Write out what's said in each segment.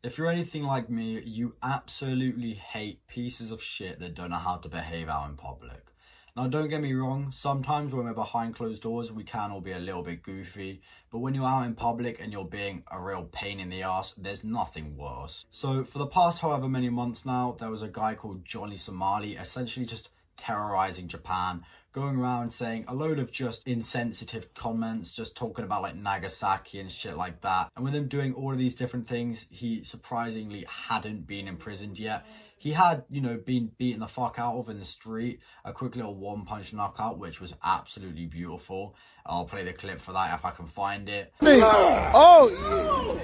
If you're anything like me, you absolutely hate pieces of shit that don't know how to behave out in public. Now, don't get me wrong, sometimes when we're behind closed doors, we can all be a little bit goofy, but when you're out in public and you're being a real pain in the ass, there's nothing worse. So for the past however many months now, there was a guy called Somali essentially just terrorizing Japan, going around saying a load of just insensitive comments, just talking about like Nagasaki and shit like that. And with him doing all of these different things, he surprisingly hadn't been imprisoned yet. He had, you know, been beaten the fuck out of in the street, a quick little one-punch knockout, which was absolutely beautiful. I'll play the clip for that if I can find it. Oh!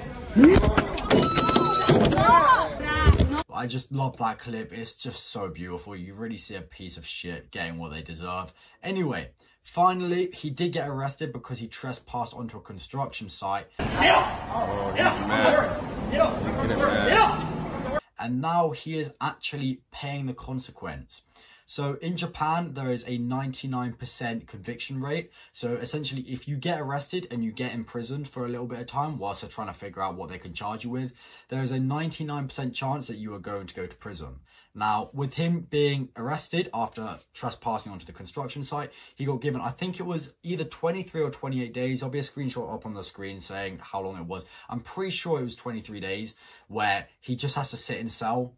I just love that clip. It's just so beautiful. You really see a piece of shit getting what they deserve. Anyway, finally, he did get arrested because he trespassed onto a construction site. Oh, he's mad. And now he is actually paying the consequence. So in Japan, there is a 99% conviction rate. So essentially, if you get arrested and you get imprisoned for a little bit of time whilst they're trying to figure out what they can charge you with, there is a 99% chance that you are going to go to prison. Now, with him being arrested after trespassing onto the construction site, he got given, I think it was either 23 or 28 days. There'll be a screenshot up on the screen saying how long it was. I'm pretty sure it was 23 days where he just has to sit in a cell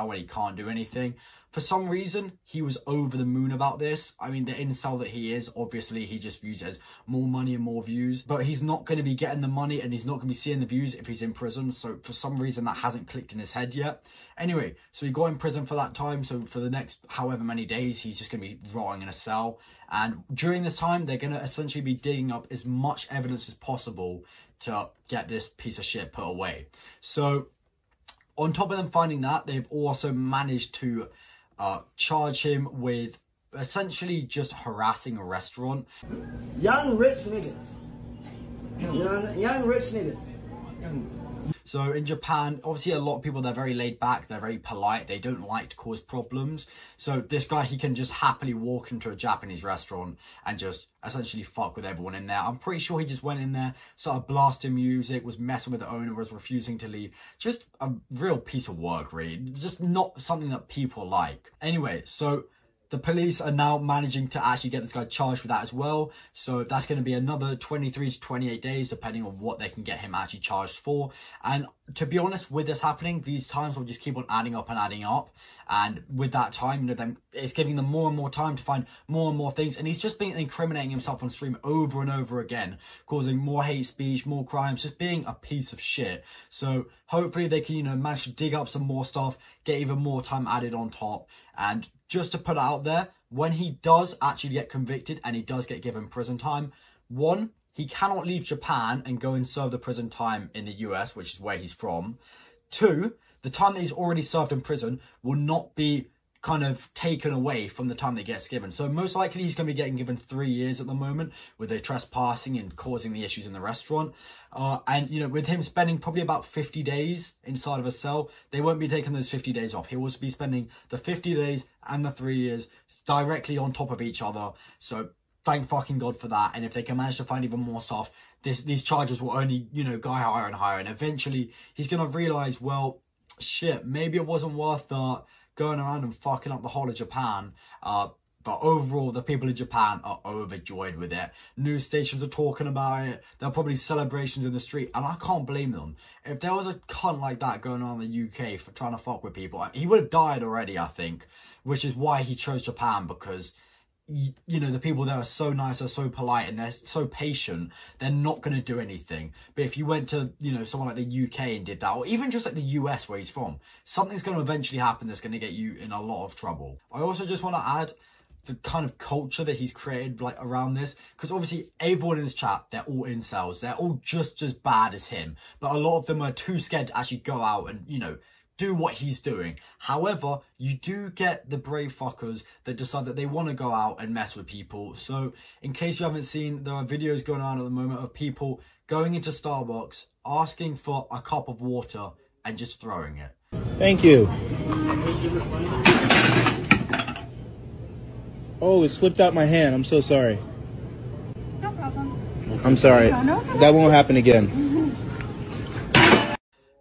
where he can't do anything. For some reason, he was over the moon about this. I mean, the incel that he is, obviously, he just views it as more money and more views. But he's not going to be getting the money and he's not going to be seeing the views if he's in prison. So for some reason, that hasn't clicked in his head yet. Anyway, so he got in prison for that time. So for the next however many days, he's just going to be rotting in a cell. And during this time, they're going to essentially be digging up as much evidence as possible to get this piece of shit put away. So on top of them finding that, they've also managed to charge him with essentially just harassing a restaurant. Young rich niggas. Young rich niggas. So in Japan, obviously a lot of people, they're very laid back, they're very polite, they don't like to cause problems. So this guy, he can just happily walk into a Japanese restaurant and just essentially fuck with everyone in there. I'm pretty sure he just went in there, started blasting music, was messing with the owner, was refusing to leave. Just a real piece of work, really. Just not something that people like. Anyway, so the police are now managing to actually get this guy charged with that as well. So that's going to be another 23 to 28 days, depending on what they can get him actually charged for. And to be honest, with this happening, these times will just keep on adding up and adding up. And with that time, you know, then it's giving them more and more time to find more and more things. And he's just been incriminating himself on stream over and over again, causing more hate speech, more crimes, just being a piece of shit. So hopefully they can, you know, manage to dig up some more stuff, get even more time added on top. And just to put it out there, when he does actually get convicted and he does get given prison time, one, he cannot leave Japan and go and serve the prison time in the US, which is where he's from. Two, the time that he's already served in prison will not be kind of taken away from the time that gets given. So most likely he's going to be getting given 3 years at the moment with the trespassing and causing the issues in the restaurant. And, you know, with him spending probably about 50 days inside of a cell, they won't be taking those 50 days off. He will be spending the 50 days and the 3 years directly on top of each other. So thank fucking God for that. And if they can manage to find even more stuff, these charges will only, you know, go higher and higher. And eventually he's going to realize, well, shit, maybe it wasn't worth going around and fucking up the whole of Japan. But overall, the people of Japan are overjoyed with it. News stations are talking about it. There are probably celebrations in the street, and I can't blame them. If there was a cunt like that going on in the UK for trying to fuck with people, he would have died already, I think. Which is why he chose Japan, because, you know, the people there are so nice, are so polite, and they're so patient, they're not going to do anything. But if you went to, you know, someone like the UK and did that, or even just like the US where he's from, something's going to eventually happen that's going to get you in a lot of trouble. I also just want to add the kind of culture that he's created like around this, because obviously everyone in this chat, they're all incels, they're all just as bad as him, but a lot of them are too scared to actually go out and, you know, do what he's doing. However, you do get the brave fuckers that decide that they want to go out and mess with people. So in case you haven't seen, there are videos going on at the moment of people going into Starbucks, asking for a cup of water and just throwing it. Thank you. Oh, it slipped out my hand. I'm so sorry. No problem. I'm sorry. No, that won't happen again.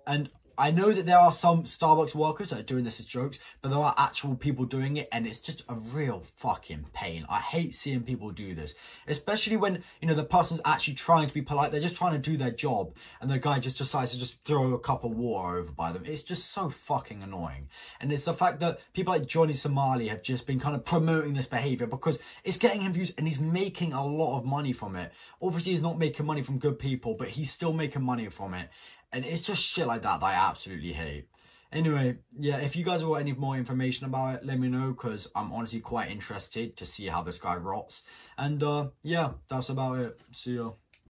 And I know that there are some Starbucks workers that are doing this as jokes, but there are actual people doing it, and it's just a real fucking pain. I hate seeing people do this, especially when, you know, the person's actually trying to be polite. They're just trying to do their job, and the guy just decides to just throw a cup of water over by them. It's just so fucking annoying. And it's the fact that people like Johnny Somali have just been kind of promoting this behavior because it's getting him views and he's making a lot of money from it. Obviously, he's not making money from good people, but he's still making money from it. And it's just shit like that I absolutely hate. Anyway, yeah, if you guys want any more information about it, let me know, because I'm honestly quite interested to see how this guy rots. And yeah, that's about it. See ya.